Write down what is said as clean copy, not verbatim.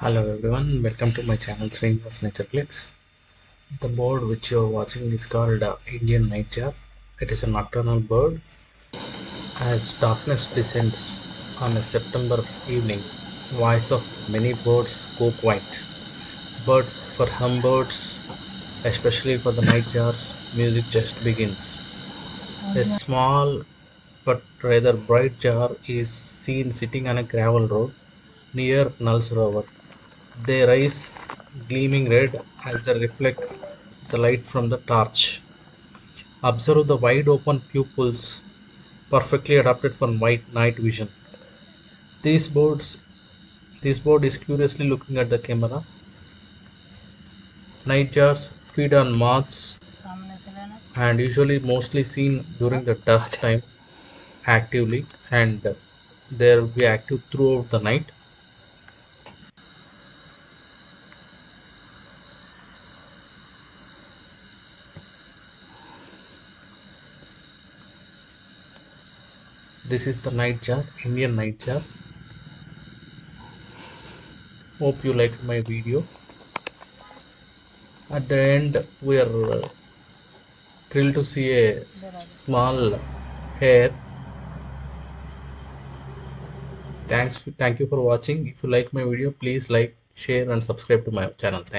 Hello everyone, welcome to my channel Srinivas Natureflix. The bird which you are watching is called Indian nightjar. It is a nocturnal bird. As darkness descends on a September evening, voice of many birds go quiet. But for some birds, especially for the nightjars, music just begins. A small but rather bright jar is seen sitting on a gravel road near Nalsarovar. They rise gleaming red as they reflect the light from the torch. Observe the wide open pupils, perfectly adapted for night vision. These birds, this bird is curiously looking at the camera. Nightjars feed on moths and usually mostly seen during the dusk time actively, and they will be active throughout the night. This is the nightjar, Indian nightjar. Hope you liked my video. At the end, we are thrilled to see a small hair. Thank you for watching. If you like my video, please like, share, and subscribe to my channel. Thank you.